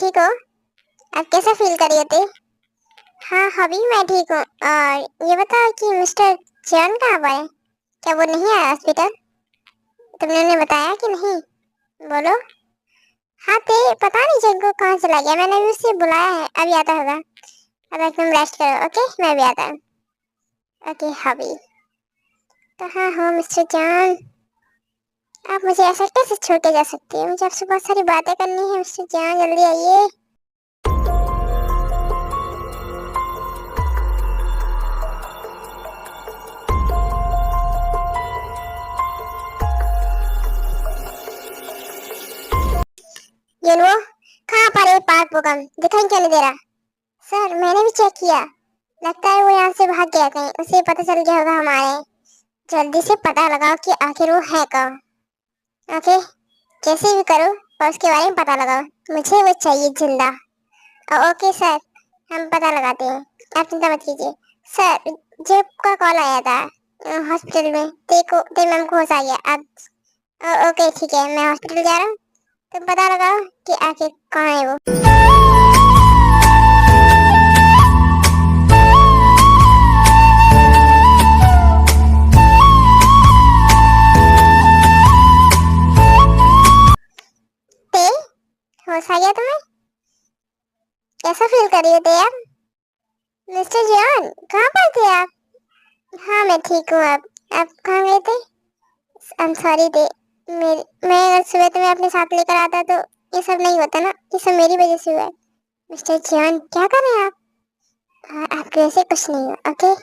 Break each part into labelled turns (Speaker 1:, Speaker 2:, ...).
Speaker 1: ठीक हो? आप कैसा फील कर रहे थे? हाँ अभी मैं ठीक हूँ। और ये बताओ कि मिस्टर जॉन कहाँ पर है? क्या वो नहीं आया हॉस्पिटल? तुमने उन्हें बताया कि नहीं? बोलो। हाँ ते पता नहीं जॉन को कहाँ चला गया, मैंने भी उसे बुलाया है, अभी आता होगा। अब तुम रेस्ट करो, ओके? मैं भी आता हूँ। ओके हबी। कहाँ हो मिस्टर जॉन? आप मुझे ऐसा कैसे छोड़ के जा सकती है? मुझे आपसे बहुत सारी बातें करनी है मिस्टर जॉन, जल्दी आइए। ये लो, कहाँ पर है पार्क बोकम? दिखाई क्यों नहीं दे रहा? सर मैंने भी चेक किया, लगता है वो यहाँ से भाग गया कहीं, उसे पता चल गया होगा हमारे। जल्दी से पता लगाओ कि आखिर वो है कौन। ओके, कैसे भी करो और उसके बारे में पता लगाओ, मुझे वो चाहिए जिंदा। ओके सर, हम पता लगाते हैं, आप चिंता मत कीजिए। सर जब का कॉल आया था हॉस्पिटल में, ते मैम को होश आ गया अब। ओके ठीक है, मैं हॉस्पिटल जा रहा हूँ, तुम पता लगाओ कि आखिर कौन है वो। ते होश आ गया तुम्हें? कैसा फील कर रही थे आप? मिस्टर जॉन कहाँ पर थे आप? हाँ मैं ठीक हूँ। आप कहाँ गए थे? आई एम सॉरी थे, मैं अगर सुबह तुम्हें अपने साथ लेकर आता तो ये सब नहीं होता ना, ये सब मेरी वजह से हुआ है। मिस्टर जॉन क्या कर रहे हैं आप? हाँ आपके वैसे कुछ नहीं हुआ, ओके?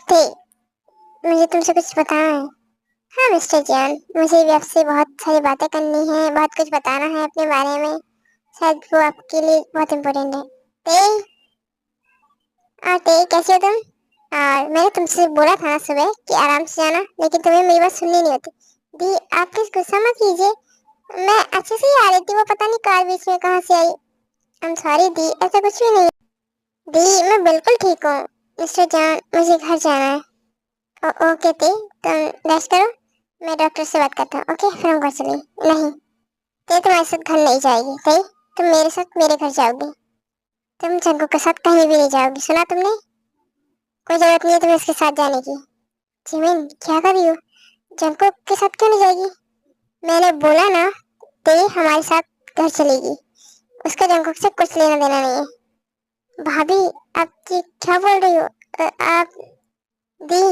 Speaker 1: थे मुझे तुमसे कुछ बताना है। हाँ मिस्टर जॉन, मुझे भी आपसे बहुत सारी बातें करनी है, बहुत कुछ बताना है अपने बारे में, शायद वो आपके लिए बहुत इम्पोर्टेंट है। ते ते कैसे हो तुम? और मैंने तुमसे बोला था ना सुबह कि आराम से जाना, लेकिन तुम्हें मेरी बात सुननी नहीं होती। दी आप प्लीज गुस्सा मत कीजिए, मैं अच्छे से ही आ रही थी, वो पता नहीं कार बीच में कहाँ से आई। आई एम सॉरी दी, ऐसा कुछ भी नहीं। दी मैं बिल्कुल ठीक हूँ। मिस्टर जॉन मुझे घर जाना है। ओके दी, तुम रेस्ट करो, मैं डॉक्टर से बात करता हूँ, ओके? फिर हम घर चलेंगे। नहीं दी, तुम्हारे साथ घर नहीं जाएगी दी, तुम मेरे साथ मेरे घर जाओगी। तुम जंगू के साथ कहीं भी नहीं जाओगी, सुना तुमने? कोई जरूरत नहीं है तुम्हें उसके साथ जाने की। जिमिन क्या कर रही हो? जंगकुक के साथ क्यों नहीं जाएगी? मैंने बोला ना, ते हमारे साथ घर चलेगी, उसका जंगकुक से कुछ लेना देना नहीं है। भाभी आप ये क्या बोल रही हो? आप दी,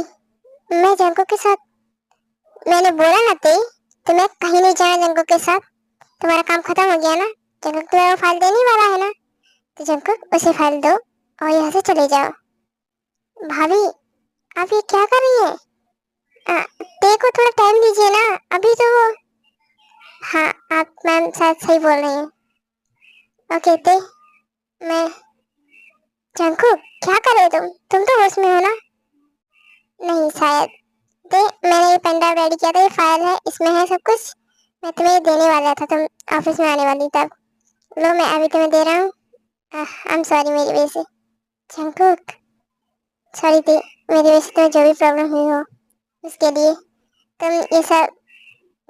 Speaker 1: मैं जंगकुक के साथ, मैंने बोला ना ते, तुम्हें कहीं नहीं जाना जंगकुक के साथ। तुम्हारा काम खत्म हो गया ना, जंगकुक तुम्हें फाइल देने वाला है ना, तो जंगकुक उसे फाइल दो और यहाँ से चले जाओ। भाभी आप ये क्या कर रही है? ते को थोड़ा टाइम दीजिए ना, अभी तो वो। हाँ आप मैम शायद सही बोल रही हैं। ओके ते मैं, जंकू क्या कर रहे हो तुम तो होश में हो ना? नहीं शायद। ते मैंने ये पेन ड्राइव रेडी किया था, ये फाइल है, इसमें है सब कुछ, मैं तुम्हें देने वाला था, तुम ऑफिस में आने वाली तब। लो मैं अभी तुम्हें दे रहा हूँ। आई एम सॉरी मेरी वजह से। जंकुक सॉरी ते, मेरी वजह से तुम्हें जो भी प्रॉब्लम हुई हो उसके लिए। तुम ये सब,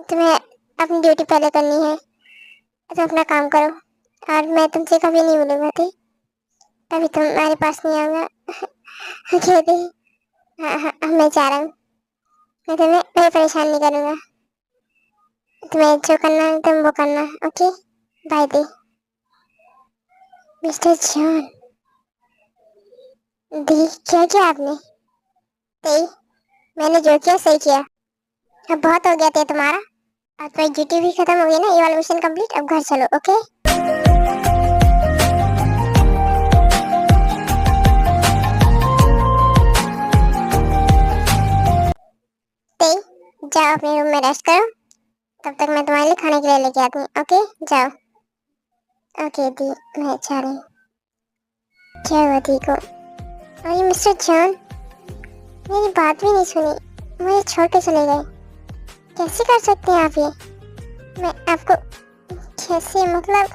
Speaker 1: तुम्हें अपनी ड्यूटी पहले करनी है, तुम अपना काम करो, और मैं तुमसे कभी नहीं मिलूंगा ठीक? तभी तुम्हारे पास नहीं आऊंगा। ओके हाँ हाँ मैं जा रहा हूँ, मैं तुम्हें परेशान नहीं करूंगा, तुम्हें जो करना है तुम वो करना, ओके? बाय दी। मिस्टर जॉन, दी क्या किया आपने? दी मैंने जो किया सही किया, अब बहुत हो गया थे तुम्हारा, अब तुम्हारी ड्यूटी भी खत्म हो गई ना, ये वाला मिशन कंप्लीट, अब घर चलो, ओके? दी जाओ अपने रूम में रेस्ट करो, तब तक मैं तुम्हारे लिए खाने के लिए लेके आती हूँ, ओके? जाओ। ओके दी मैं जा रही हूँ। क्या हुआ दी को? और ये मिस्टर जॉन मेरी बात भी नहीं सुनी, मुझे छोड़ के चले गए। कैसे कर सकते हैं आप ये? मैं आपको कैसे, मतलब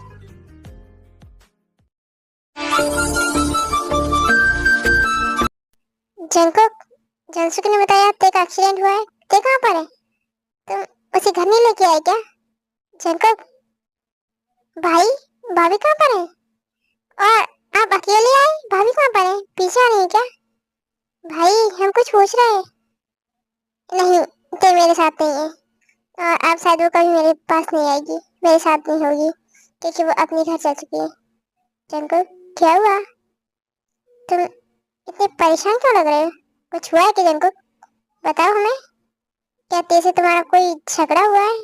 Speaker 1: जंकुक, जंसुक ने बताया तेरे का एक्सीडेंट हुआ है। ते कहाँ पर है? तुम उसे घर नहीं लेके आए क्या? जंकुक, भाई भाभी कहाँ पर है? और आप अकेले आए? भाभी कहाँ पर है? पीछे आ रही है क्या? भाई हम कुछ पूछ रहे हैं। नहीं, ते मेरे साथ नहीं है। और आप शायद वो कभी मेरे पास नहीं आएगी, मेरे साथ नहीं होगी, क्योंकि वो अपने घर चल चुकी है। जंकुक, क्या हुआ? तुम इतने परेशान क्यों लग रहे हो? कुछ हुआ है कि जंकुक? बताओ हमें। क्या तेरे से तुम्हारा कोई झगड़ा हुआ है,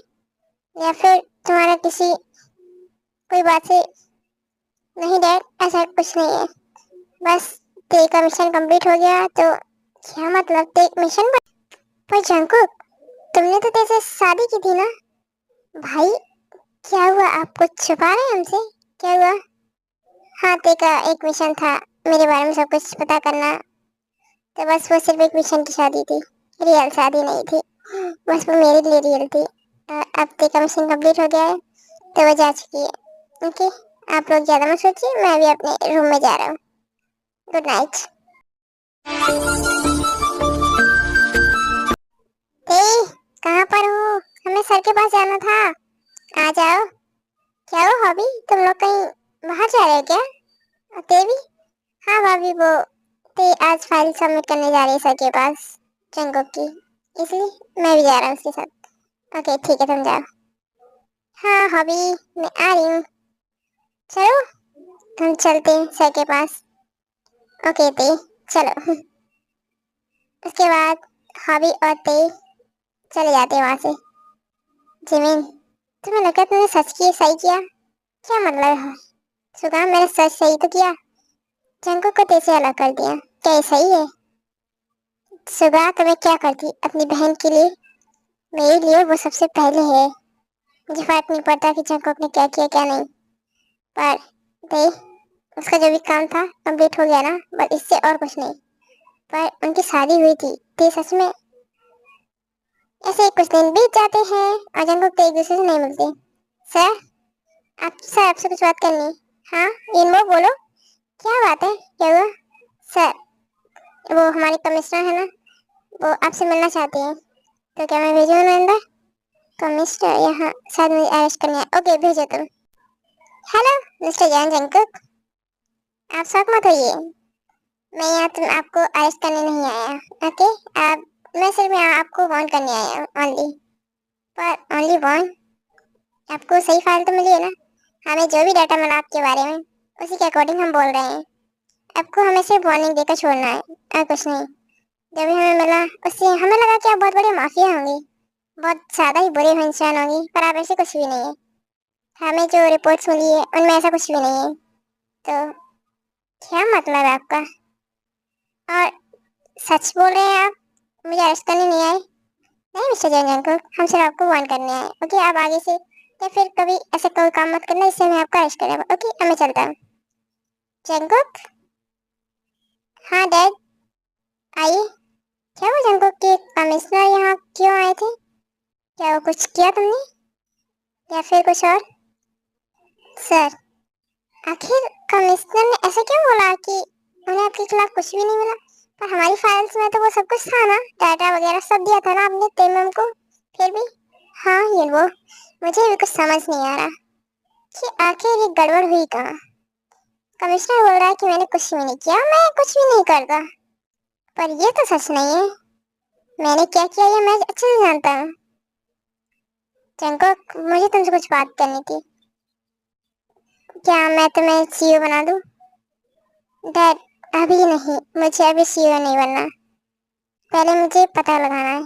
Speaker 1: या फिर तुम्हारा किसी कोई बात से? नहीं डैड, ऐसा कुछ नहीं है। बस तेरे का मिशन कंप्लीट हो गया तो। क्या मतलब तेरे मिशन पर जंकुक, तुमने तो तेरे से शादी की थी ना? भाई क्या हुआ? आप कुछ छुपा रहे हैं हमसे? क्या हुआ? हाँ, तेरे का एक मिशन था, मेरे बारे में सब कुछ पता करना। तो बस वो सिर्फ एक मिशन की शादी थी, रियल शादी नहीं थी। बस वो मेरे लिए रियल थी। अब तेरे का मिशन कंप्लीट हो गया है तो वो जा चुकी है। ओके, आप लोग ज्यादा मत सोचिए, मैं अभी अपने रूम में जा रहा हूँ। Good night. ए, कहाँ पर हो? हमें सर के पास जाना था। आ जाओ। क्या हो भाभी, तुम लोग कहीं बाहर जा रहे हो क्या? और ते भी? हाँ भाभी, वो ते आज फाइल सबमिट करने जा रही है सर के पास, चंगो की, इसलिए मैं भी जा रहा हूँ उसके साथ। ओके ठीक है, तुम जाओ। हाँ भाभी, मैं आ रही हूँ। चलो हम चलते हैं सर के पास। ओके ते, चलो। उसके बाद हॉबी और ते चले जाते हैं वहां से। जिमिन, तुम्हें लगा तुमने सच किया, सही किया? क्या मतलब है? सुगा, मैंने सच सही तो किया। जंगो को ते से अलग कर दिया, क्या ये सही है? सुगा, तुम्हें क्या करती अपनी बहन के लिए, मेरे लिए वो सबसे पहले है। मुझे फर्क नहीं पड़ता कि जंगो ने क्या किया क्या नहीं। पर ते, उसका जो भी काम था कंप्लीट हो गया ना, बस इससे और कुछ नहीं। पर उनकी शादी हुई थी, ते सच में। ऐसे ही कुछ दिन बीत जाते हैं और जंगल तो एक दूसरे से नहीं मिलते। सर, सर आपसे कुछ बात करनी है। हाँ, इनमो बोलो। क्या बात है, क्या हुआ? सर, वो हमारे कमिश्नर है ना, वो आपसे मिलना चाहते हैं। तो क्या मैं भेजूँ उन्हें अंदर? कमिश्नर यहाँ शायद मुझे अरेस्ट करने आए। ओके, भेजो तुम। हेलो मिस्टर जॉन जंकुक, आप शौक मत होइए। मैं यहाँ तुम आपको अरेस्ट करने नहीं आया। ओके, आप, मैं सिर्फ यहाँ आपको वार्न करने आया हूँ ओनली। पर ओनली वार्न? आपको सही फाइल तो मिली है ना? हमें जो भी डाटा मिला आपके बारे में, उसी के अकॉर्डिंग हम बोल रहे हैं। आपको हमें सिर्फ वार्निंग देकर छोड़ना है और कुछ नहीं। जब भी हमें मिला उससे हमें लगा कि आप बहुत बड़े माफिया होंगे, बहुत ज्यादा ही बुरे इंसान होंगे, पर आप ऐसे कुछ भी नहीं है। हमें जो रिपोर्ट्स मिली है उनमें ऐसा कुछ भी नहीं है। तो क्या मतलब है आपका? और सच बोल रहे हैं आप? मुझे अरेस्ट करने नहीं आए? नहीं मिस्टर जैन को, हम सिर्फ आपको वार्न करने आए। ओके, आप आगे से या फिर कभी ऐसा कोई काम मत करना इससे मैं आपका अरेस्ट करेगा। ओके, अब मैं चलता हूँ। जंकुक? हाँ डैड, आइए। क्या वो जंकुक के कमिश्नर यहाँ क्यों आए थे? क्या वो कुछ किया तुमने, या फिर कुछ और? सर, आखिर कमिश्नर ने ऐसा क्यों बोला कि उन्हें आपके खिलाफ कुछ भी नहीं मिला? पर हमारी फाइल्स में तो वो सब कुछ था ना, डाटा वगैरह सब दिया था ना आपने तेमम को। फिर भी? हाँ, ये वो मुझे भी कुछ समझ नहीं आ रहा कि आखिर ये गड़बड़ हुई कहाँ। कमिश्नर बोल रहा है कि मैंने कुछ भी नहीं किया, मैं कुछ भी नहीं करता। पर ये तो सच नहीं है। मैंने क्या किया ये मैं अच्छे से जानता हूँ। जंकुक, मुझे तुमसे कुछ बात करनी थी। क्या मैं तुम्हें सीईओ बना दूं? डैड, अभी नहीं, मुझे अभी सीईओ नहीं बनना। पहले मुझे पता लगाना है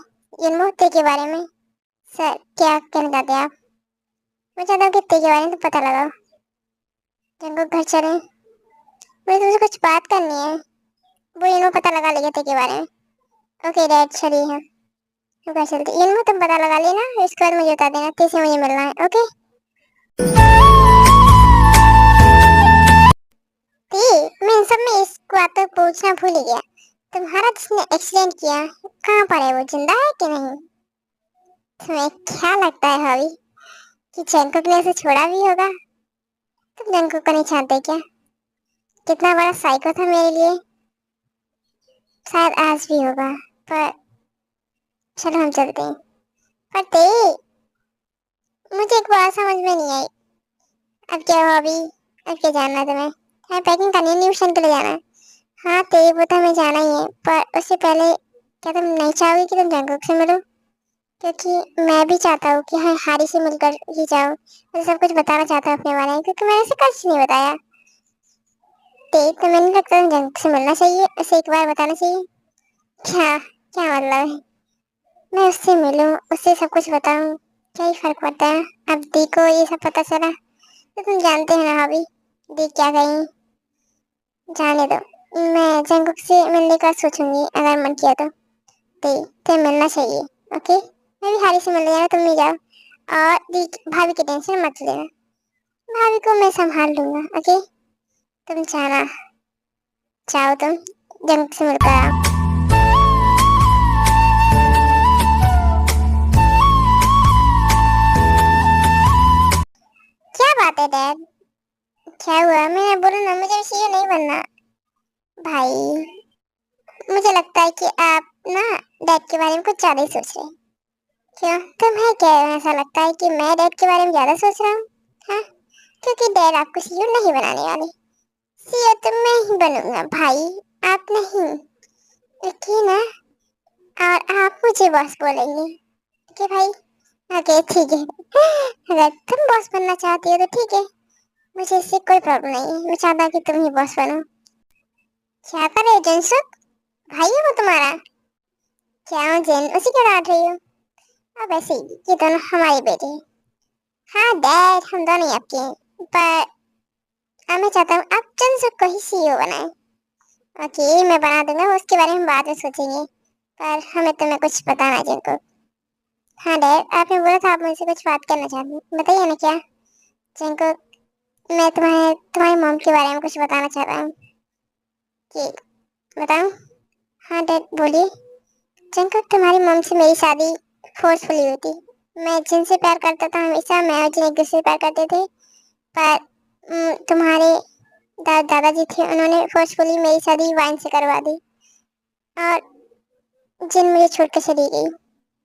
Speaker 1: इन के बारे में। सर, क्या कहना चाहते हैं आप? मैं चाहता हूँ कि ते के बारे में तो पता लगाओ। जंकुक, घर चलें, मुझे तुमसे कुछ बात करनी है। वो इनको पता लगा लेगा ते के बारे में। ओके डैड, चलिए हम घर चलते। इनको तुम पता लगा लेना, इसके बाद मुझे बता देना, ते से मुझे मिलना है। ओके? ती, मैं इन सब में इस बात तक पूछना भूल ही गया। तुम्हारा जिसने एक्सीडेंट किया, कहाँ पर है? वो जिंदा है कि नहीं? तुम्हें क्या लगता है भाभी कि जंकुक ने उसे छोड़ा भी होगा? तुम जंकुक को नहीं जानते क्या? कितना बड़ा साइको था मेरे लिए, शायद आज भी होगा। पर चलो हम चलते हैं। पर ते, मुझे एक बात समझ में नहीं आई। अब क्या हो अभी? अब क्या जानना है तुम्हें? क्या पैकिंग करनी है? न्यू मिशन के लिए जाना है? हाँ ते, वो तो हमें जाना ही है, पर उससे पहले क्या तुम नहीं चाहोगे कि तुम जंगकुक से मिलो? क्योंकि मैं भी चाहता हूँ कि हाँ हारी से मिलकर ही जाओ, मुझे सब कुछ बताना चाहता हूँ अपने बारे में, क्योंकि मैंने उसे कुछ नहीं बताया। ते, तो मैंने लगता है जंगकुक से मिलना चाहिए, उसे एक बार बताना चाहिए। क्या क्या मतलब है? मैं उससे मिलूं, उससे सब कुछ बताऊं, क्या ही फर्क पड़ता है? अब दी को ये सब पता चला तो तुम जानते हो ना अभी दी क्या कहेंगी। जाने दो, मैं जंगकुक से मिलने का सोचूंगी अगर मन किया तो। दी, तो मिलना चाहिए। ओके, मैं भी हारी से मिलने जाना, तुम नहीं जाओ। और दी, भाभी की टेंशन मत लेना, भाभी को मैं संभाल लूंगा। ओके, तुम जाना, चाहो तुम जंगकुक से मिलकर आओ। क्या बात है डैड, क्या हुआ? मैंने बोला ना मुझे सीईओ नहीं बनना। भाई, मुझे लगता है कि आप ना डैड के बारे में कुछ ज्यादा ही सोच रहे हैं। क्यों, तुम्हें क्या ऐसा लगता है कि मैं डैड के बारे में ज्यादा सोच रहा हूँ? हाँ, क्योंकि डैड आपको सीईओ नहीं बनाने वाले। सीईओ तो मैं ही बनूंगा भाई, आप नहीं। ओके ना? और आप मुझे बॉस बोलेंगे। ओके भाई? ओके ठीक है। अगर तुम बॉस बनना चाहती हो तो ठीक है, मुझे इससे कोई प्रॉब्लम नहीं है। मैं चाहता हूँ कि तुम ही बॉस बनो। क्या कर रहे हो जनसुक? भाई है वो तुम्हारा? क्या हो जेन, उसी को डांट रही हो? अब ऐसे ही, ये दोनों हमारे बेटे हैं। हाँ डैड, हम दोनों ही आपके हैं, पर मैं चाहता हूँ आप जनसुक को ही सीईओ बनाएं। ओके, मैं बना दूंगा, उसके बारे में बाद में सोचेंगे, पर हमें तुम्हें कुछ बताना है जिनको। हाँ डैड, आपने बोला था आप मुझसे कुछ बात करना चाहते हैं, बताइए ना क्या? जिनको, मैं तुम्हारी मॉम के बारे में कुछ बताना चाहता हूँ। कि बताऊँ? हाँ डैड बोलिए। जिनको, तुम्हारी मॉम से मेरी शादी फोर्सफुली हुई थी। मैं जिनसे प्यार करता था हमेशा, मैं और जिन एक दूसरे से प्यार करते थे, पर तुम्हारे दादाजी थे, उन्होंने फोर्सफुली मेरी शादी वाइन से करवा दी। और जिन मुझे छोड़ के चली गई,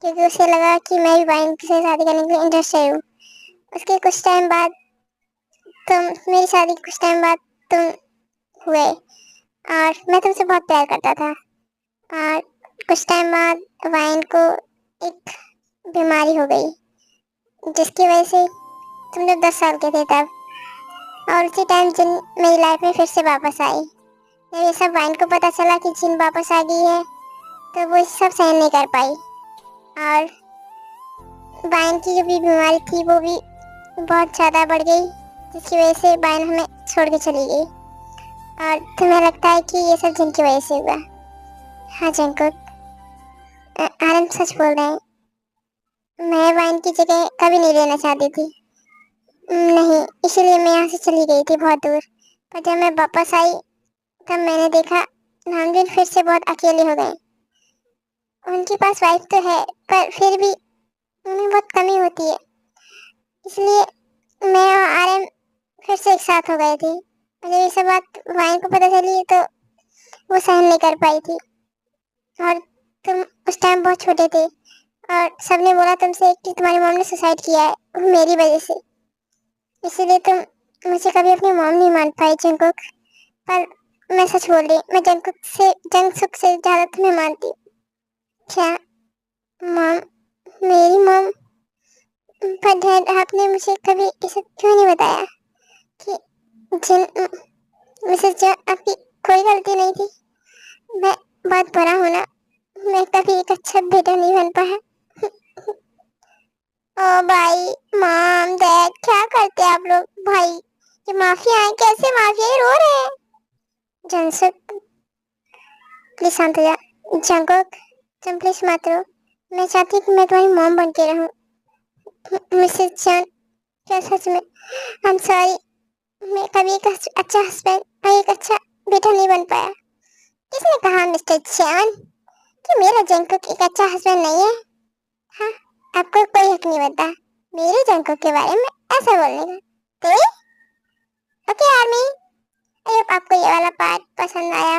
Speaker 1: क्योंकि उसे लगा कि मैं भी वाइन से शादी करने के लिए इंटरेस्टेड हूँ। उसके कुछ टाइम बाद तुम, मेरी शादी के कुछ टाइम बाद तुम हुए, और मैं तुमसे बहुत प्यार करता था। और कुछ टाइम बाद वाइन को एक बीमारी हो गई, जिसकी वजह से तुम जब 10 साल के थे तब, और उसी टाइम जिन मेरी लाइफ में फिर से वापस आई। जब ये सब वाइन को पता चला कि जिन वापस आ गई है, तो वो सब सहन नहीं कर पाई, और वाइन की जो भी बीमारी थी वो भी बहुत ज़्यादा बढ़ गई, जिसकी वजह से वाइन हमें छोड़ के चली गई। और तुम्हें लगता है कि ये सब जिन की वजह से हुआ? हाँ जंकुक, आनंद सच बोल रहे हैं। मैं वाइन की जगह कभी नहीं लेना चाहती थी। नहीं, इसीलिए मैं यहाँ से चली गई थी बहुत दूर। पर जब मैं वापस आई, तब मैंने देखा नामजन फिर से बहुत अकेले हो गए। उनके पास वाइफ तो है, पर फिर भी उन्हें बहुत कमी होती है। इसलिए मैं और आर्यन फिर से एक साथ हो गए थे। और जब ये सब बात वाइन को पता चली तो वो सहन नहीं कर पाई थी। और तुम उस टाइम बहुत छोटे थे, और सबने बोला तुमसे कि तुम्हारी मॉम ने सुसाइड किया है, वो मेरी वजह से। इसीलिए तुम मुझे कभी अपनी मॉम नहीं मान पाई जंकुक। पर मैं सच बोल रही, मैं जंगसुक से ज्यादा तुम्हें मानती हूँ। क्या? मॉम? मेरी मॉम? पर डैड, आपने मुझे कभी ये सब क्यों नहीं बताया कि जिन मिसेस जो आपकी कोई गलती नहीं थी? मैं बहुत बड़ा हूँ ना, मैं कभी एक अच्छा बेटा नहीं बन पाया। ओ भाई, मॉम डैड क्या करते हैं आप लोग? भाई, ये माफिया है, कैसे माफिया? ये रो रहे हैं। जंगसुक प्लीज शांत हो जा। जंगकुक, तुम प्लीज मत रो। मैं चाहती हूँ कि मैं तुम्हारी मॉम बन के रहूँ। मिसेस जॉन, क्या सच में? आई एम सॉरी, मैं कभी एक अच्छा हस्बैंड और एक अच्छा बेटा नहीं बन पाया। किसने कहा मिस्टर जॉन कि मेरा जंगकुक एक अच्छा हस्बैंड नहीं है? हाँ, आपको कोई हक नहीं बनता मेरे जंगकुक के बारे में ऐसा बोलने का। तो ओके आर्मी, आई होप आपको ये वाला पार्ट पसंद आया।